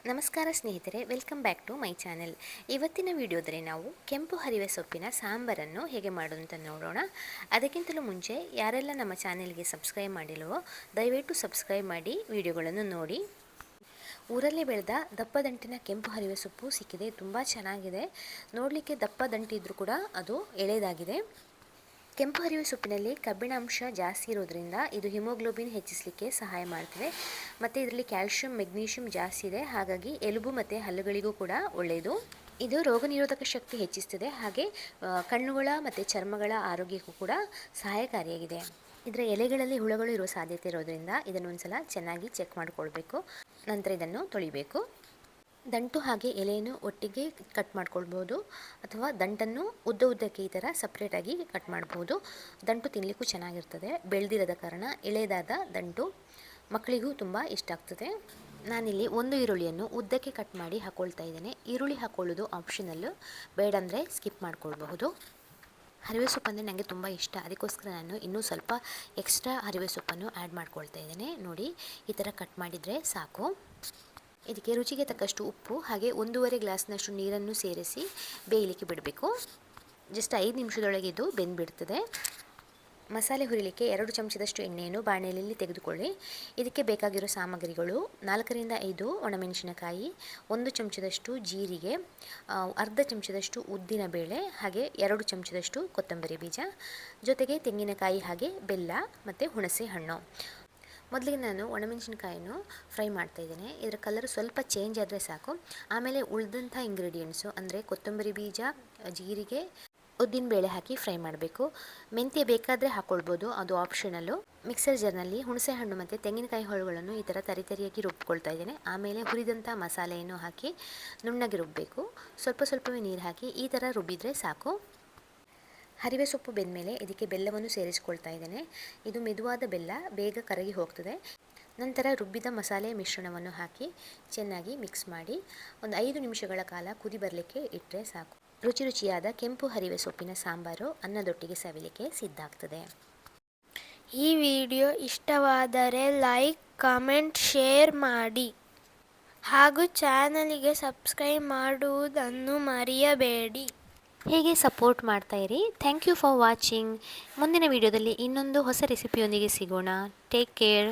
ನಮಸ್ಕಾರ ಸ್ನೇಹಿತರೆ, welcome back to my channel. ಇವತ್ತಿನ ವಿಡಿಯೋದಲ್ಲಿ ನಾವು ಕೆಂಪು ಹರಿವೆ ಸೊಪ್ಪಿನ ಸಾಂಬಾರನ್ನು ಹೇಗೆ ಮಾಡೋದು ಅಂತ ನೋಡೋಣ. ಅದಕ್ಕಿಂತಲೂ ಮುಂಚೆ ಯಾರೆಲ್ಲ ನಮ್ಮ ಚಾನೆಲ್ಗೆ ಸಬ್ಸ್ಕ್ರೈಬ್ ಮಾಡಿಲ್ವೋ ದಯವಿಟ್ಟು ಸಬ್ಸ್ಕ್ರೈಬ್ ಮಾಡಿ ವಿಡಿಯೋಗಳನ್ನು ನೋಡಿ. ಊರಲ್ಲೇ ಬೆಳೆದ ದಪ್ಪ ದಂಟಿನ ಕೆಂಪು ಹರಿವೆ ಸೊಪ್ಪು ಸಿಕ್ಕಿದೆ. ತುಂಬ ಚೆನ್ನಾಗಿದೆ. ನೋಡಲಿಕ್ಕೆ ದಪ್ಪ ದಂಟಿದ್ರೂ ಕೂಡ ಅದು ಎಳೆದಾಗಿದೆ. ಕೆಂಪು ಹರಿವೆ ಸೊಪ್ಪಿನಲ್ಲಿ ಕಬ್ಬಿಣಾಂಶ ಜಾಸ್ತಿ ಇರೋದ್ರಿಂದ ಇದು ಹಿಮೋಗ್ಲೋಬಿನ್ ಹೆಚ್ಚಿಸಲಿಕ್ಕೆ ಸಹಾಯ ಮಾಡ್ತದೆ. ಮತ್ತು ಇದರಲ್ಲಿ ಕ್ಯಾಲ್ಶಿಯಂ ಮೆಗ್ನೀಷಿಯಂ ಜಾಸ್ತಿ ಇದೆ, ಹಾಗಾಗಿ ಎಲುಬು ಮತ್ತು ಹಲ್ಲುಗಳಿಗೂ ಕೂಡ ಒಳ್ಳೆಯದು. ಇದು ರೋಗ ನಿರೋಧಕ ಶಕ್ತಿ ಹೆಚ್ಚಿಸ್ತದೆ, ಹಾಗೆ ಕಣ್ಣುಗಳ ಮತ್ತು ಚರ್ಮಗಳ ಆರೋಗ್ಯಕ್ಕೂ ಕೂಡ ಸಹಾಯಕಾರಿಯಾಗಿದೆ. ಇದರ ಎಲೆಗಳಲ್ಲಿ ಹುಳಗಳು ಇರುವ ಸಾಧ್ಯತೆ ಇರೋದ್ರಿಂದ ಇದನ್ನು ಒಂದ್ಸಲ ಚೆನ್ನಾಗಿ ಚೆಕ್ ಮಾಡಿಕೊಳ್ಬೇಕು. ನಂತರ ಇದನ್ನು ತೊಳಿಬೇಕು. ದಂಟು ಹಾಗೆ ಎಲೆಯನ್ನು ಒಟ್ಟಿಗೆ ಕಟ್ ಮಾಡ್ಕೊಳ್ಬೋದು, ಅಥವಾ ದಂಟನ್ನು ಉದ್ದಕ್ಕೆ ಈ ಥರ ಸಪ್ರೇಟಾಗಿ ಕಟ್ ಮಾಡ್ಬೋದು. ದಂಟು ತಿನ್ನಲಿಕ್ಕೂ ಚೆನ್ನಾಗಿರ್ತದೆ. ಬೆಳೆದಿರದ ಕಾರಣ ಎಳೆದಾದ ದಂಟು ಮಕ್ಕಳಿಗೂ ತುಂಬ ಇಷ್ಟ ಆಗ್ತದೆ. ನಾನಿಲ್ಲಿ ಒಂದು ಈರುಳ್ಳಿಯನ್ನು ಉದ್ದಕ್ಕೆ ಕಟ್ ಮಾಡಿ ಹಾಕ್ಕೊಳ್ತಾ ಇದ್ದೇನೆ. ಈರುಳ್ಳಿ ಹಾಕ್ಕೊಳ್ಳೋದು ಆಪ್ಷನಲ್ಲು, ಬೇಡಂದರೆ ಸ್ಕಿಪ್ ಮಾಡ್ಕೊಳ್ಬಹುದು. ಹರಿವೆ ಸೊಪ್ಪು ಅಂದರೆ ನನಗೆ ತುಂಬ ಇಷ್ಟ, ಅದಕ್ಕೋಸ್ಕರ ನಾನು ಇನ್ನೂ ಸ್ವಲ್ಪ ಎಕ್ಸ್ಟ್ರಾ ಹರಿವೆ ಸೊಪ್ಪನ್ನು ಆ್ಯಡ್ ಮಾಡ್ಕೊಳ್ತಾ ಇದ್ದೇನೆ. ನೋಡಿ, ಈ ಥರ ಕಟ್ ಮಾಡಿದರೆ ಸಾಕು. ಇದಕ್ಕೆ ರುಚಿಗೆ ತಕ್ಕಷ್ಟು ಉಪ್ಪು ಹಾಗೆ 1.5 ಗ್ಲಾಸ್ನಷ್ಟು ನೀರನ್ನು ಸೇರಿಸಿ ಬೇಯಲಿಕ್ಕೆ ಬಿಡಬೇಕು. ಜಸ್ಟ್ 5 ನಿಮಿಷದೊಳಗೆ ಇದು ಬೆಂದುಬಿಡ್ತದೆ. ಮಸಾಲೆ ಹುರಿಲಿಕ್ಕೆ 2 ಚಮಚದಷ್ಟು ಎಣ್ಣೆಯನ್ನು ಬಾಣಲೆಯಲ್ಲಿ ತೆಗೆದುಕೊಳ್ಳಿ. ಇದಕ್ಕೆ ಬೇಕಾಗಿರೋ ಸಾಮಗ್ರಿಗಳು: 4 ರಿಂದ 5 ಒಣಮೆಣಸಿನಕಾಯಿ, 1 ಚಮಚದಷ್ಟು ಜೀರಿಗೆ, ಅರ್ಧ ಚಮಚದಷ್ಟು ಉದ್ದಿನ ಬೇಳೆ, ಹಾಗೆ 2 ಚಮಚದಷ್ಟು ಕೊತ್ತಂಬರಿ ಬೀಜ, ಜೊತೆಗೆ ತೆಂಗಿನಕಾಯಿ ಹಾಗೆ ಬೆಲ್ಲ ಮತ್ತು ಹುಣಸೆ ಹಣ್ಣು. ಮೊದಲಿಗೆ ನಾನು ಒಣಮೆಣಸಿನಕಾಯನ್ನು ಫ್ರೈ ಮಾಡ್ತಾಯಿದ್ದೇನೆ. ಇದರ ಕಲರ್ ಸ್ವಲ್ಪ ಚೇಂಜ್ ಆದರೆ ಸಾಕು. ಆಮೇಲೆ ಉಳಿದಂಥ ಇಂಗ್ರೀಡಿಯೆಂಟ್ಸು ಅಂದರೆ ಕೊತ್ತಂಬರಿ ಬೀಜ, ಜೀರಿಗೆ, ಉದ್ದಿನ ಬೇಳೆ ಹಾಕಿ ಫ್ರೈ ಮಾಡಬೇಕು. ಮೆಂತ್ಯ ಬೇಕಾದರೆ ಹಾಕ್ಕೊಳ್ಬೋದು, ಅದು ಆಪ್ಷನಲ್ಲು. ಮಿಕ್ಸರ್ ಜಾರ್ನಲ್ಲಿ ಹುಣಸೆ ಹಣ್ಣು ಮತ್ತು ತೆಂಗಿನಕಾಯಿ ಹೋಳುಗಳನ್ನು ಈ ಥರ ತರಿತರಿಯಾಗಿ ರುಬ್ಕೊಳ್ತಾ ಇದ್ದೇನೆ. ಆಮೇಲೆ ಹುರಿದಂಥ ಮಸಾಲೆಯನ್ನು ಹಾಕಿ ನುಣ್ಣಗೆ ರುಬ್ಬಬೇಕು. ಸ್ವಲ್ಪವೇ ನೀರು ಹಾಕಿ ಈ ಥರ ರುಬ್ಬಿದರೆ ಸಾಕು. ಹರಿವೆ ಸೊಪ್ಪು ಬೆಂದಮೇಲೆ ಇದಕ್ಕೆ ಬೆಲ್ಲವನ್ನು ಸೇರಿಸ್ಕೊಳ್ತಾ ಇದ್ದೇನೆ. ಇದು ಮೆದುವಾದ ಬೆಲ್ಲ, ಬೇಗ ಕರಗಿ ಹೋಗ್ತದೆ. ನಂತರ ರುಬ್ಬಿದ ಮಸಾಲೆ ಮಿಶ್ರಣವನ್ನು ಹಾಕಿ ಚೆನ್ನಾಗಿ ಮಿಕ್ಸ್ ಮಾಡಿ ಒಂದು 5 ನಿಮಿಷಗಳ ಕಾಲ ಕುದಿ ಬರಲಿಕ್ಕೆ ಇಟ್ಟರೆ ಸಾಕು. ರುಚಿಯಾದ ಕೆಂಪು ಹರಿವೆ ಸೊಪ್ಪಿನ ಸಾಂಬಾರು ಅನ್ನದೊಟ್ಟಿಗೆ ಸವಿಲಿಕ್ಕೆ ಸಿದ್ಧ ಆಗ್ತದೆ. ಈ ವಿಡಿಯೋ ಇಷ್ಟವಾದರೆ ಲೈಕ್, ಕಾಮೆಂಟ್, ಶೇರ್ ಮಾಡಿ ಹಾಗೂ ಚಾನಲಿಗೆ ಸಬ್ಸ್ಕ್ರೈಬ್ ಮಾಡುವುದನ್ನು ಮರೆಯಬೇಡಿ. ಹೀಗೆ ಸಪೋರ್ಟ್ ಮಾಡ್ತಾಯಿರಿ. Thank you for watching. ಮುಂದಿನ ವಿಡಿಯೋದಲ್ಲಿ ಇನ್ನೊಂದು ಹೊಸ ರೆಸಿಪಿಯೊಂದಿಗೆ ಸಿಗೋಣ. Take care.